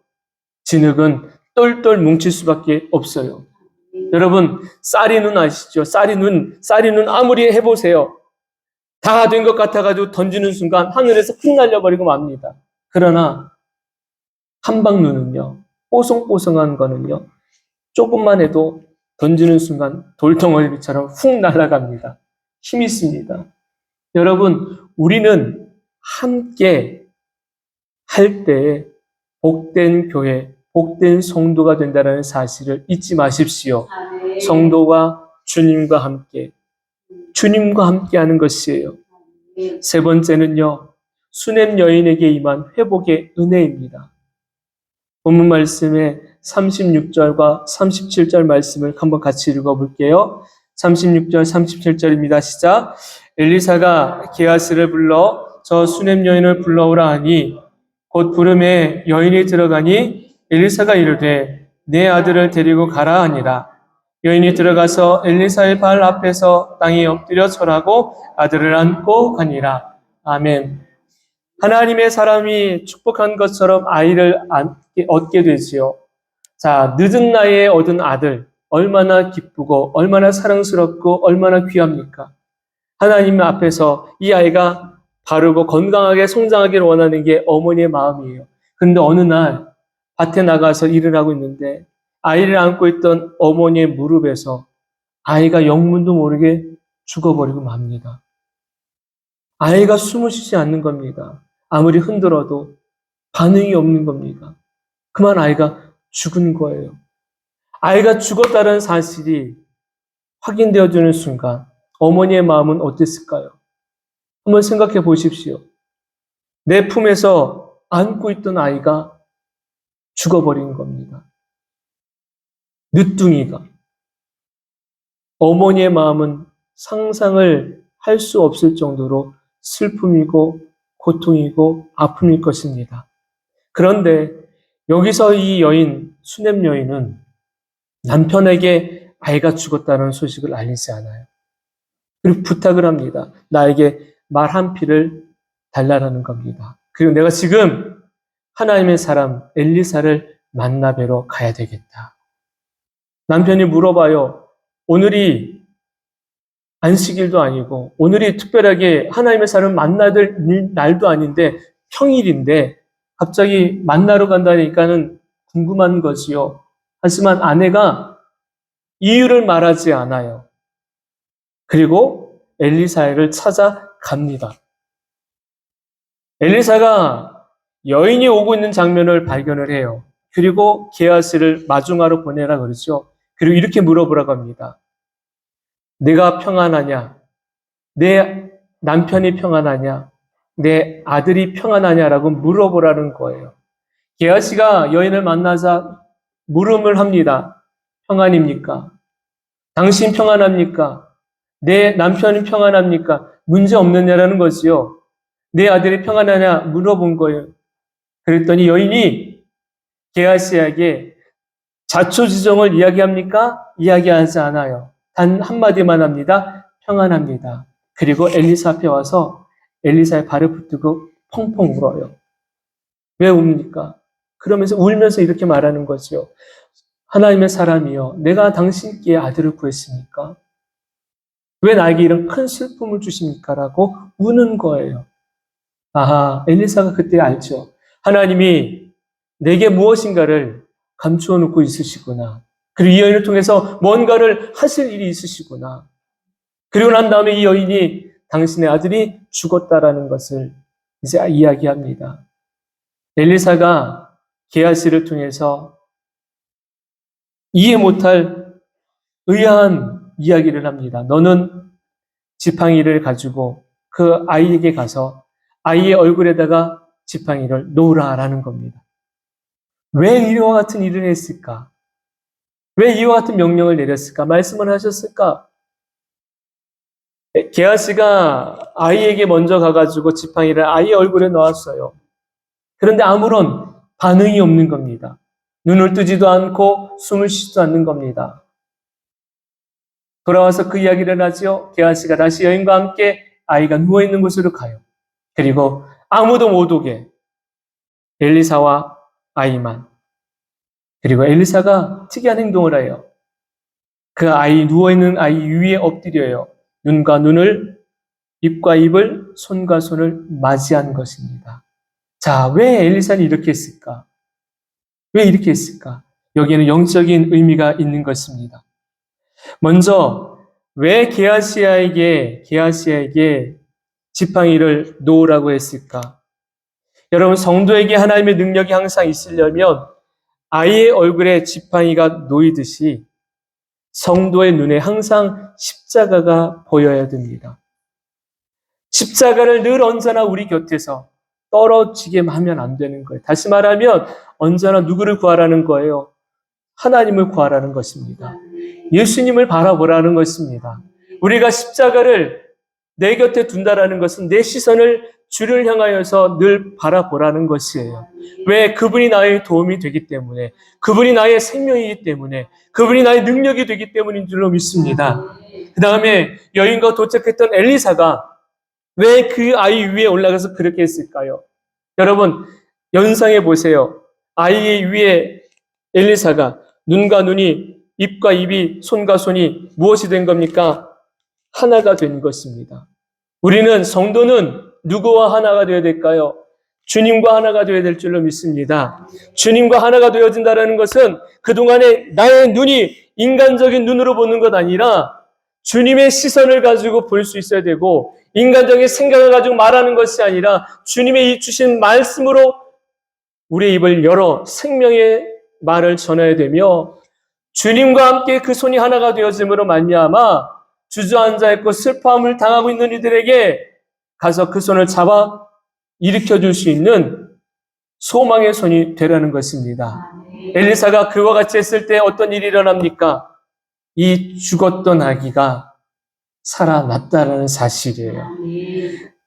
진흙은 똘똘 뭉칠 수밖에 없어요. 여러분, 쌀이 눈 아시죠? 쌀이 눈 아무리 해보세요. 다 된 것 같아가지고 던지는 순간 하늘에서 흩날려버리고 맙니다. 그러나 한방눈은요. 뽀송뽀송한 거는요. 조금만 해도 던지는 순간 돌덩어리처럼 훅 날아갑니다. 힘이 있습니다. 여러분, 우리는 함께 할 때 복된 교회, 복된 성도가 된다는 사실을 잊지 마십시오. 성도가 주님과 함께 하는 것이에요. 세 번째는요, 수넴 여인에게 임한 회복의 은혜입니다. 본문 말씀의 36절과 37절 말씀을 한번 같이 읽어볼게요. 36절, 37절입니다. 시작. 엘리사가 게하스를 불러 저 수냄 여인을 불러오라 하니 곧 부름에 여인이 들어가니 엘리사가 이르되 내 아들을 데리고 가라 하니라. 여인이 들어가서 엘리사의 발 앞에서 땅에 엎드려 절하고 아들을 안고 가니라. 아멘. 하나님의 사람이 축복한 것처럼 아이를 얻게 되지요. 자, 늦은 나이에 얻은 아들, 얼마나 기쁘고 얼마나 사랑스럽고 얼마나 귀합니까? 하나님 앞에서 이 아이가 바르고 건강하게 성장하기를 원하는 게 어머니의 마음이에요. 근데 어느 날 밭에 나가서 일을 하고 있는데 아이를 안고 있던 어머니의 무릎에서 아이가 영문도 모르게 죽어버리고 맙니다. 아이가 숨을 쉬지 않는 겁니다. 아무리 흔들어도 반응이 없는 겁니다. 그만 아이가 죽은 거예요. 아이가 죽었다는 사실이 확인되어지는 순간 어머니의 마음은 어땠을까요? 한번 생각해 보십시오. 내 품에서 안고 있던 아이가 죽어버린 겁니다. 늦둥이가. 어머니의 마음은 상상을 할 수 없을 정도로 슬픔이고 고통이고 아픔일 것입니다. 그런데 여기서 이 여인, 수냄 여인은 남편에게 아이가 죽었다는 소식을 알리지 않아요. 그리고 부탁을 합니다. 나에게 말 한 피를 달라라는 겁니다. 그리고 내가 지금 하나님의 사람 엘리사를 만나 뵈러 가야 되겠다. 남편이 물어봐요. 오늘이 안식일도 아니고 오늘이 특별하게 하나님의 사람을 만나야 될 날도 아닌데 평일인데 갑자기 만나러 간다니까는 궁금한 거지요. 하지만 아내가 이유를 말하지 않아요. 그리고 엘리사를 찾아갑니다. 엘리사가 여인이 오고 있는 장면을 발견을 해요. 그리고 게하스를 마중하러 보내라 그러죠. 그리고 이렇게 물어보라고 합니다. 내가 평안하냐? 내 남편이 평안하냐? 내 아들이 평안하냐라고 물어보라는 거예요. 게하시가 여인을 만나자 물음을 합니다. 평안입니까? 당신 평안합니까? 내 남편이 평안합니까? 문제 없느냐라는 거지요. 내 아들이 평안하냐 물어본 거예요. 그랬더니 여인이 게하시에게 자초지종을 이야기합니까? 이야기하지 않아요. 단 한마디만 합니다. 평안합니다. 그리고 엘리사 앞에 와서 엘리사의 발을 붙들고 펑펑 울어요. 왜 웁니까? 그러면서 울면서 이렇게 말하는 거죠. 하나님의 사람이여, 내가 당신께 아들을 구했습니까? 왜 나에게 이런 큰 슬픔을 주십니까? 라고 우는 거예요. 아하, 엘리사가 그때 알죠. 하나님이 내게 무엇인가를 감추어 놓고 있으시구나. 그리고 이 여인을 통해서 뭔가를 하실 일이 있으시구나. 그리고 난 다음에 이 여인이 당신의 아들이 죽었다라는 것을 이제 이야기합니다. 엘리사가 게하시를 통해서 이해 못할 의아한 이야기를 합니다. 너는 지팡이를 가지고 그 아이에게 가서 아이의 얼굴에다가 지팡이를 놓으라라는 겁니다. 왜 이와 같은 일을 했을까? 왜 이와 같은 명령을 내렸을까? 말씀을 하셨을까? 게하시가 아이에게 먼저 가가지고 지팡이를 아이의 얼굴에 넣었어요. 그런데 아무런 반응이 없는 겁니다. 눈을 뜨지도 않고 숨을 쉬지도 않는 겁니다. 돌아와서 그 이야기를 하죠. 게하시가 다시 여인과 함께 아이가 누워있는 곳으로 가요. 그리고 아무도 못 오게 엘리사와 아이만. 그리고 엘리사가 특이한 행동을 해요. 그 아이, 누워있는 아이 위에 엎드려요. 눈과 눈을, 입과 입을, 손과 손을 맞이한 것입니다. 자, 왜 엘리사는 이렇게 했을까? 왜 이렇게 했을까? 여기에는 영적인 의미가 있는 것입니다. 먼저, 왜 게하시에게 지팡이를 놓으라고 했을까? 여러분, 성도에게 하나님의 능력이 항상 있으려면 아이의 얼굴에 지팡이가 놓이듯이 성도의 눈에 항상 십자가가 보여야 됩니다. 십자가를 늘 언제나 우리 곁에서 떨어지게 하면 안 되는 거예요. 다시 말하면 언제나 누구를 구하라는 거예요? 하나님을 구하라는 것입니다. 예수님을 바라보라는 것입니다. 우리가 십자가를 내 곁에 둔다라는 것은 내 시선을 주를 향하여서 늘 바라보라는 것이에요. 왜? 그분이 나의 도움이 되기 때문에, 그분이 나의 생명이기 때문에, 그분이 나의 능력이 되기 때문인 줄로 믿습니다. 그 다음에 여인과 도착했던 엘리사가 왜 그 아이 위에 올라가서 그렇게 했을까요? 여러분, 연상해 보세요. 아이 위에 엘리사가 눈과 눈이, 입과 입이, 손과 손이 무엇이 된 겁니까? 하나가 된 것입니다. 우리는 성도는 누구와 하나가 되어야 될까요? 주님과 하나가 되어야 될 줄로 믿습니다. 주님과 하나가 되어진다는 것은 그동안에 나의 눈이 인간적인 눈으로 보는 것 아니라 주님의 시선을 가지고 볼 수 있어야 되고, 인간적인 생각을 가지고 말하는 것이 아니라 주님의 이 주신 말씀으로 우리의 입을 열어 생명의 말을 전해야 되며, 주님과 함께 그 손이 하나가 되어짐으로 말미암아 주저앉아 있고 슬퍼함을 당하고 있는 이들에게 가서 그 손을 잡아 일으켜줄 수 있는 소망의 손이 되라는 것입니다. 엘리사가 그와 같이 했을 때 어떤 일이 일어납니까? 이 죽었던 아기가 살아났다는 사실이에요.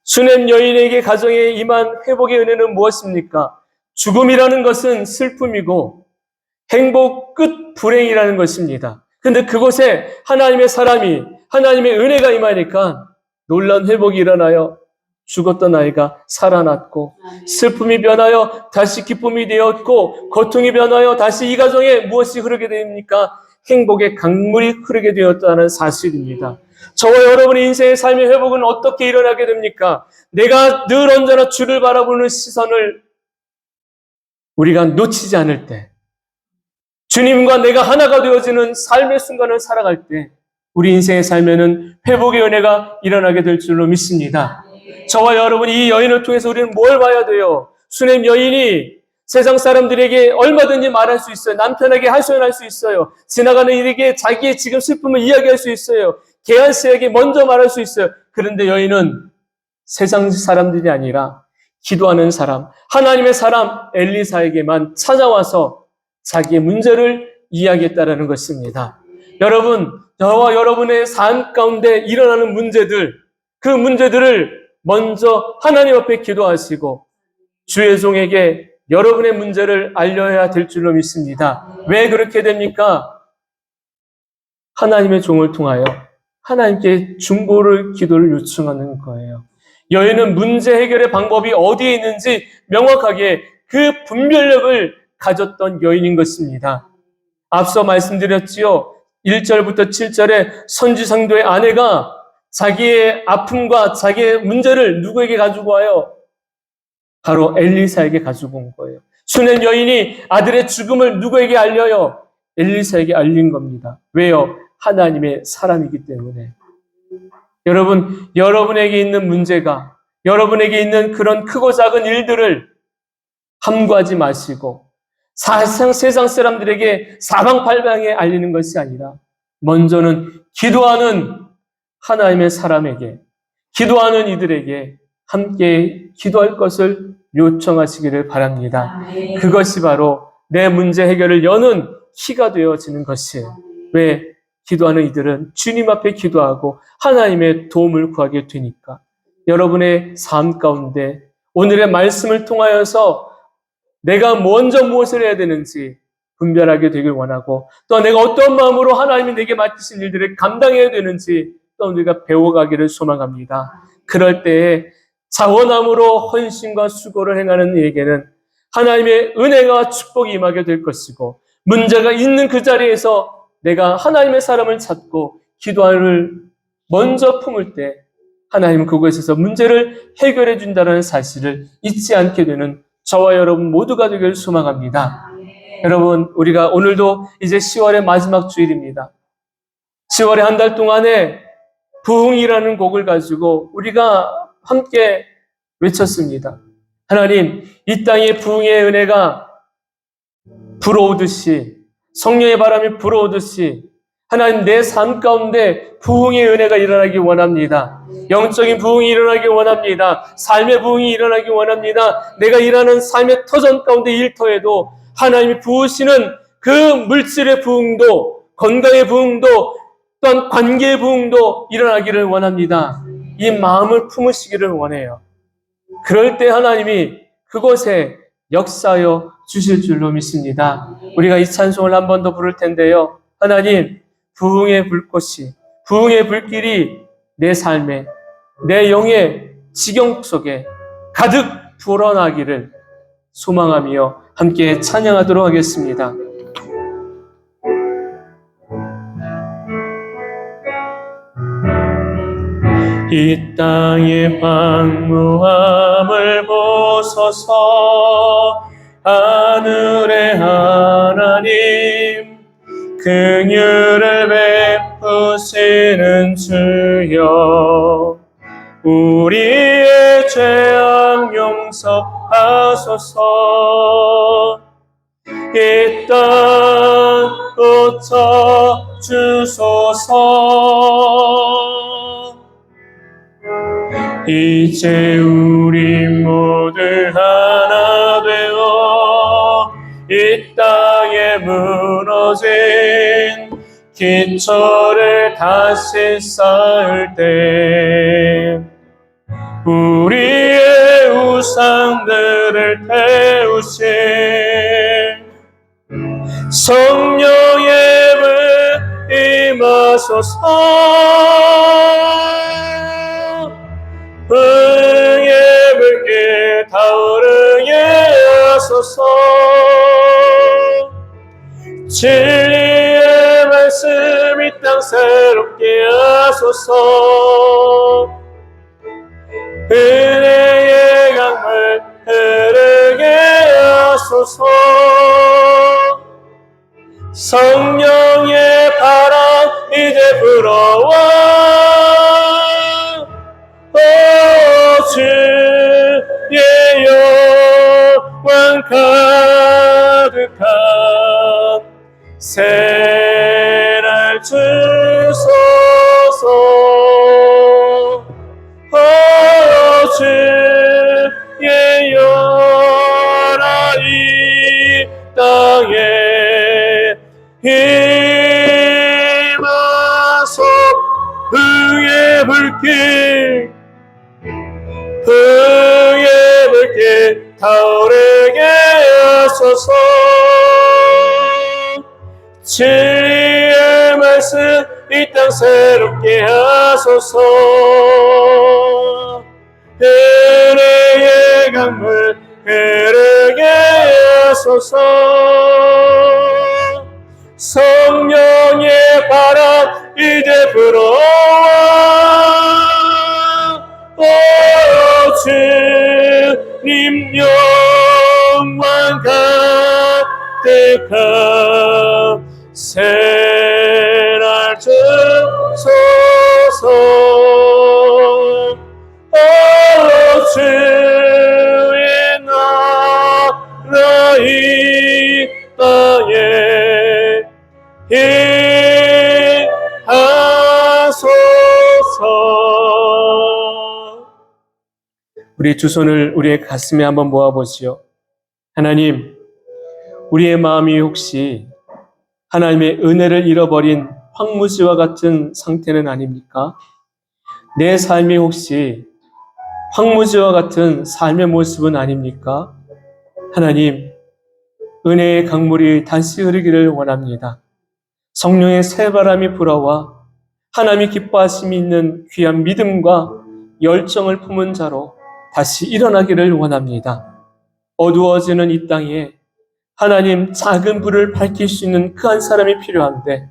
수넴 여인에게 가정에 임한 회복의 은혜는 무엇입니까? 죽음이라는 것은 슬픔이고 행복 끝 불행이라는 것입니다. 근데 그곳에 하나님의 사람이, 하나님의 은혜가 임하니까 놀라운 회복이 일어나요. 죽었던 아이가 살아났고, 슬픔이 변하여 다시 기쁨이 되었고, 고통이 변하여 다시 이 가정에 무엇이 흐르게 됩니까? 행복의 강물이 흐르게 되었다는 사실입니다. 저와 여러분의 인생의 삶의 회복은 어떻게 일어나게 됩니까? 내가 늘 언제나 주를 바라보는 시선을 우리가 놓치지 않을 때, 주님과 내가 하나가 되어지는 삶의 순간을 살아갈 때 우리 인생의 삶에는 회복의 은혜가 일어나게 될 줄로 믿습니다. 저와 여러분이 이 여인을 통해서 우리는 뭘 봐야 돼요? 수넴 여인이 세상 사람들에게 얼마든지 말할 수 있어요. 남편에게 하소연할 수 있어요. 지나가는 이에게 자기의 지금 슬픔을 이야기할 수 있어요. 게하시에게 먼저 말할 수 있어요. 그런데 여인은 세상 사람들이 아니라 기도하는 사람, 하나님의 사람 엘리사에게만 찾아와서 자기의 문제를 이야기했다라는 것입니다. 여러분, 저와 여러분의 삶 가운데 일어나는 문제들, 그 문제들을 먼저 하나님 앞에 기도하시고 주의 종에게 여러분의 문제를 알려야 될 줄로 믿습니다. 왜 그렇게 됩니까? 하나님의 종을 통하여 하나님께 중보를, 기도를 요청하는 거예요. 여인은 문제 해결의 방법이 어디에 있는지 명확하게 그 분별력을 가졌던 여인인 것입니다. 앞서 말씀드렸지요. 1절부터 7절에 선지상도의 아내가 자기의 아픔과 자기의 문제를 누구에게 가지고 와요? 바로 엘리사에게 가지고 온 거예요. 수넴 여인이 아들의 죽음을 누구에게 알려요? 엘리사에게 알린 겁니다. 왜요? 하나님의 사람이기 때문에. 여러분, 여러분에게 있는 문제가, 여러분에게 있는 그런 크고 작은 일들을 함구하지 마시고 세상 사람들에게 사방팔방에 알리는 것이 아니라 먼저는 기도하는 하나님의 사람에게, 기도하는 이들에게 함께 기도할 것을 요청하시기를 바랍니다. 그것이 바로 내 문제 해결을 여는 키가 되어지는 것이에요. 왜? 기도하는 이들은 주님 앞에 기도하고 하나님의 도움을 구하게 되니까. 여러분의 삶 가운데 오늘의 말씀을 통하여서 내가 먼저 무엇을 해야 되는지 분별하게 되길 원하고, 또 내가 어떤 마음으로 하나님이 내게 맡기신 일들을 감당해야 되는지 또 우리가 배워가기를 소망합니다. 그럴 때에 자원함으로 헌신과 수고를 행하는 이에게는 하나님의 은혜와 축복이 임하게 될 것이고, 문제가 있는 그 자리에서 내가 하나님의 사람을 찾고 기도를 먼저 품을 때 하나님은 그곳에서 문제를 해결해 준다는 사실을 잊지 않게 되는 저와 여러분 모두가 되기를 소망합니다. 여러분, 우리가 오늘도 이제 10월의 마지막 주일입니다. 10월의 한 달 동안에 부흥이라는 곡을 가지고 우리가 함께 외쳤습니다. 하나님, 이 땅에 부흥의 은혜가 불어오듯이, 성령의 바람이 불어오듯이 하나님 내 삶 가운데 부흥의 은혜가 일어나기 원합니다. 영적인 부흥이 일어나기 원합니다. 삶의 부흥이 일어나기 원합니다. 내가 일하는 삶의 터전 가운데 일터에도 하나님이 부으시는 그 물질의 부흥도, 건강의 부흥도, 또한 관계의 부흥도 일어나기를 원합니다. 이 마음을 품으시기를 원해요. 그럴 때 하나님이 그곳에 역사하여 주실 줄로 믿습니다. 우리가 이 찬송을 한 번 더 부를 텐데요. 하나님, 부흥의 불꽃이, 부흥의 불길이 내 삶에, 내 영의 지경 속에 가득 불어나기를 소망하며 함께 찬양하도록 하겠습니다. 이 땅의 황무함을 보소서. 하늘의 하나님, 긍휼을 베푸시는 주여, 우리의 죄악 용서하소서. 이 땅 고쳐 주소서. 이제 우리 모두 하나 되어 이 땅에 무너진 기초를 다시 쌓을 때 우리의 우상들을 태우신 성령의 불 임하소서. 불의 불길 타오르게 하소서. 진리의 말씀 이 땅 새롭게 하소서. 은혜의 강물 흐르게 하소서. 성령의 바람 이제 불어와 주의 영광 가득한 새날 주소서. 주의 영원한 이 땅에 임하소. 불의 불길 불의 불길 타오르게 하소서. 진리의 말씀 이 땅 새롭게 하소서. 은혜의 강물 흐르게 하소서. 성령의 바람 이제 불어와 주님 영광 가득한 새날 주소서. 주의 나라 이 땅에 임하소서. 우리 두 손을 우리의 가슴에 한번 모아보시오. 하나님, 우리의 마음이 혹시 하나님의 은혜를 잃어버린 황무지와 같은 상태는 아닙니까? 내 삶이 혹시 황무지와 같은 삶의 모습은 아닙니까? 하나님, 은혜의 강물이 다시 흐르기를 원합니다. 성령의 새바람이 불어와 하나님이 기뻐하심이 있는 귀한 믿음과 열정을 품은 자로 다시 일어나기를 원합니다. 어두워지는 이 땅에 하나님 작은 불을 밝힐 수 있는 그 한 사람이 필요한데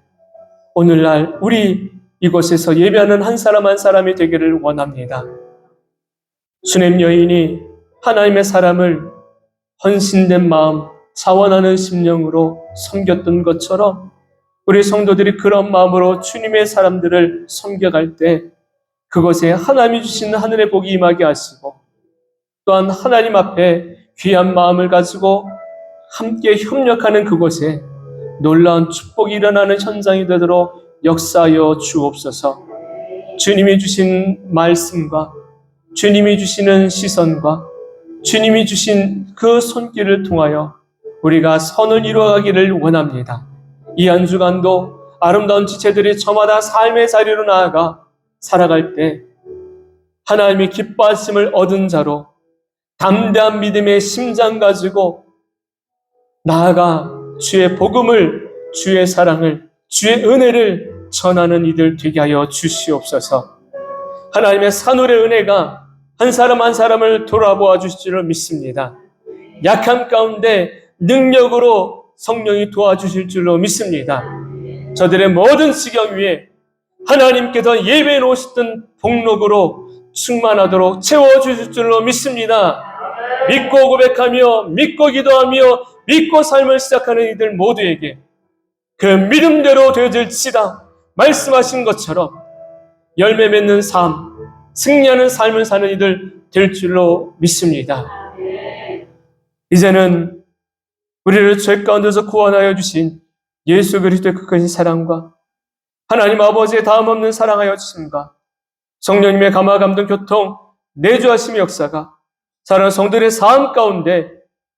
오늘날 우리 이곳에서 예배하는 한 사람 한 사람이 되기를 원합니다. 수냄 여인이 하나님의 사람을 헌신된 마음, 자원하는 심령으로 섬겼던 것처럼 우리 성도들이 그런 마음으로 주님의 사람들을 섬겨갈 때 그것에 하나님이 주신 하늘의 복이 임하게 하시고 또한 하나님 앞에 귀한 마음을 가지고 함께 협력하는 그곳에 놀라운 축복이 일어나는 현장이 되도록 역사하여 주옵소서. 주님이 주신 말씀과 주님이 주시는 시선과 주님이 주신 그 손길을 통하여 우리가 선을 이루어가기를 원합니다. 이 한 주간도 아름다운 지체들이 저마다 삶의 자리로 나아가 살아갈 때 하나님의 기뻐하심을 얻은 자로 담대한 믿음의 심장 가지고 나아가 주의 복음을, 주의 사랑을, 주의 은혜를 전하는 이들 되게 하여 주시옵소서. 하나님의 산울의 은혜가 한 사람 한 사람을 돌아보아 주실 줄 믿습니다. 약한 가운데 능력으로 성령이 도와주실 줄로 믿습니다. 저들의 모든 지경 위에 하나님께서 예배해 놓으셨던 복록으로 충만하도록 채워주실 줄로 믿습니다. 믿고 고백하며 믿고 기도하며 믿고 삶을 시작하는 이들 모두에게 그 믿음대로 되어질지다 말씀하신 것처럼 열매 맺는 삶, 승리하는 삶을 사는 이들 될 줄로 믿습니다. 이제는 우리를 죄 가운데서 구원하여 주신 예수 그리스도의 그 크신 사랑과 하나님 아버지의 다음없는 사랑하여 주심과 성령님의 감화 감동 교통 내주하심의 역사가 사랑하는 성도들의 삶 가운데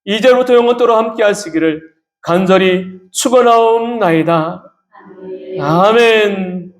이제부터 영원토록 함께 하시기를 간절히 축원하옵나이다. 아멘.